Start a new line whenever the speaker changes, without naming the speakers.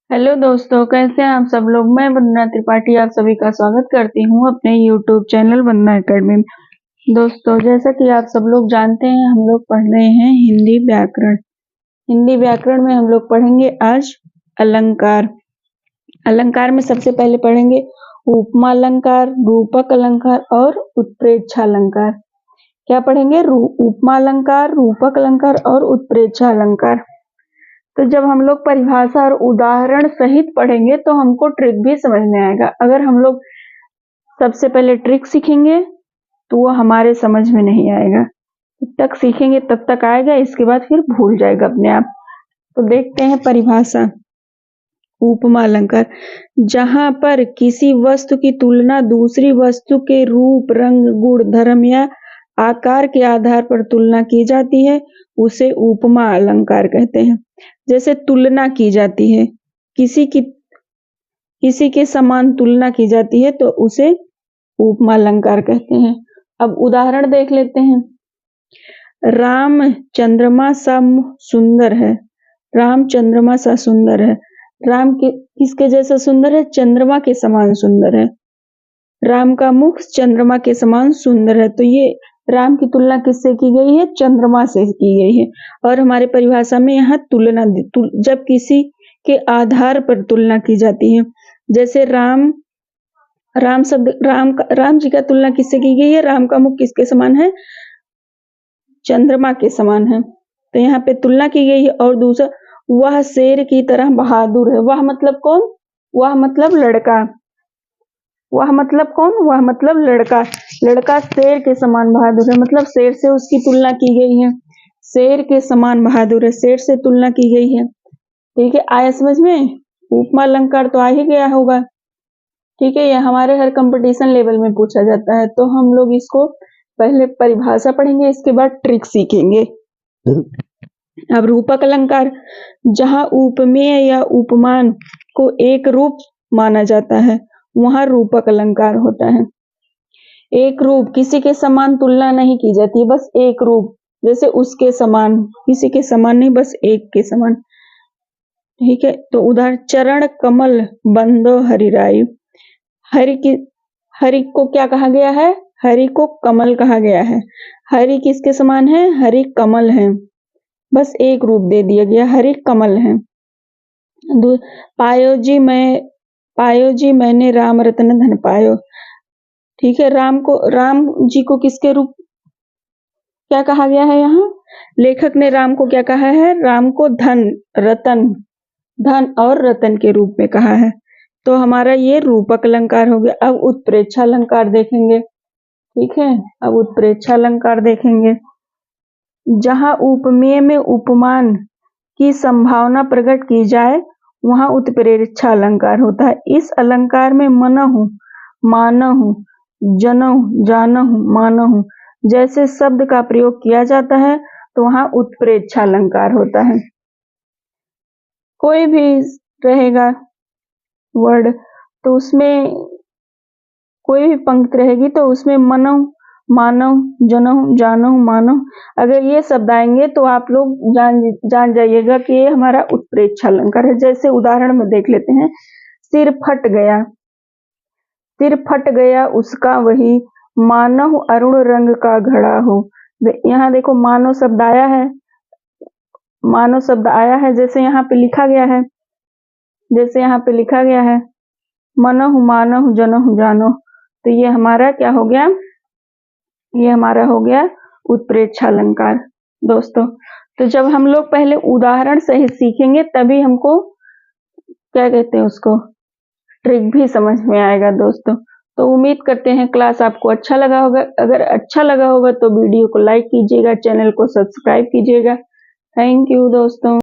Hello दोस्तों, कैसे हैं आप सब लोग। मैं वंदना त्रिपाठी आप सभी का स्वागत करती हूं अपने यूट्यूब चैनल वंदना एकेडमी में। दोस्तों, जैसा कि आप सब लोग जानते हैं, हम लोग पढ़ रहे हैं हिंदी व्याकरण। हिंदी व्याकरण में हम लोग पढ़ेंगे आज अलंकार। अलंकार में सबसे पहले पढ़ेंगे उपमा अलंकार, रूपक अलंकार और उत्प्रेक्षा अलंकार। क्या पढ़ेंगे? उपमा अलंकार, रूपक अलंकार और उत्प्रेक्षा अलंकार। तो जब हम लोग परिभाषा और उदाहरण सहित पढ़ेंगे तो हमको ट्रिक भी समझ में आएगा। अगर हम लोग सबसे पहले ट्रिक सीखेंगे तो वो हमारे समझ में नहीं आएगा। जब तक सीखेंगे तब तक आएगा, इसके बाद फिर भूल जाएगा अपने आप। तो देखते हैं परिभाषा। उपमा अलंकार, जहां पर किसी वस्तु की तुलना दूसरी वस्तु के रूप, रंग, गुण, धर्म या आकार के आधार पर तुलना की जाती है उसे उपमा अलंकार कहते हैं। जैसे तुलना की जाती है, किसी के समान तुलना की जाती है तो उसे उपमा अलंकार कहते हैं। अब उदाहरण देख लेते हैं। राम चंद्रमा सा सुंदर है। राम चंद्रमा सा सुंदर है। राम किसके जैसा सुंदर है? चंद्रमा के समान सुंदर है। राम का मुख चंद्रमा के समान सुंदर है। तो ये राम की तुलना किससे की गई है? चंद्रमा से की गई है। और हमारे परिभाषा में यहाँ तुलना जब किसी के आधार पर तुलना की जाती है, जैसे राम जी का तुलना किससे की गई है? राम का मुख किसके समान है? चंद्रमा के समान है। तो यहाँ पे तुलना की गई है। और दूसरा, वह शेर की तरह बहादुर है। वह मतलब कौन? वह मतलब लड़का। वह मतलब कौन? वह मतलब लड़का। लड़का शेर के समान बहादुर है, मतलब शेर से उसकी तुलना की गई है। शेर के समान बहादुर है, शेर से तुलना की गई है। ठीक है, आया समझ में? उपमा अलंकार तो आ ही गया होगा। ठीक है, यह हमारे हर कंपटीशन लेवल में पूछा जाता है। तो हम लोग इसको पहले परिभाषा पढ़ेंगे, इसके बाद ट्रिक सीखेंगे। अब रूपक अलंकार, जहां उपमेय या उपमान को एक रूप माना जाता है वहां रूपक अलंकार होता है। एक रूप, किसी के समान तुलना नहीं की जाती, बस एक रूप, जैसे उसके समान, किसी के समान नहीं, बस एक के समान। ठीक है, तो उदाहरण, चरण कमल बंदो हरिराई। हरि को क्या कहा गया है? हरि को कमल कहा गया है। हरि किसके समान है? हरि कमल है। बस एक रूप दे दिया गया, हरि कमल है। पायो जी मैंने राम रत्न धन पायो। ठीक है, राम जी को किसके रूप क्या कहा गया है? यहाँ लेखक ने राम को क्या कहा है? राम को धन और रतन के रूप में कहा है। तो हमारा ये रूपक अलंकार हो गया। अब उत्प्रेक्षा अलंकार देखेंगे। ठीक है, अब उत्प्रेक्षा अलंकार देखेंगे। जहां उपमेय में उपमान की संभावना प्रकट की जाए वहां उत्प्रेक्षा अलंकार होता है। इस अलंकार में मनहु, मानहु, जनहु, जानहु, मानहु जैसे शब्द का प्रयोग किया जाता है तो वहां उत्प्रेक्षा अलंकार होता है। कोई भी रहेगा वर्ड तो उसमें कोई भी पंक्ति रहेगी तो उसमें मनहु, मानव, जनहु, जानहु, मानव, अगर ये शब्द आएंगे तो आप लोग जान जाइएगा कि ये हमारा उत्प्रेक्षा अलंकार है। जैसे उदाहरण में देख लेते हैं। सिर फट गया, सिर फट गया उसका वही, मानव अरुण रंग का घड़ा हो। यहाँ देखो मानव शब्द आया है, मानव शब्द आया है, जैसे यहाँ पे लिखा गया है, जैसे यहाँ पे लिखा गया है मनहु, मानहु, जनहु, जानो। तो ये हमारा क्या हो गया? ये हमारा हो गया उत्प्रेक्षा अलंकार। दोस्तों, तो जब हम लोग पहले उदाहरण सहित सीखेंगे तभी हमको क्या कहते हैं, उसको ट्रिक भी समझ में आएगा। दोस्तों, तो उम्मीद करते हैं क्लास आपको अच्छा लगा होगा। अगर अच्छा लगा होगा तो वीडियो को लाइक कीजिएगा, चैनल को सब्सक्राइब कीजिएगा। थैंक यू दोस्तों।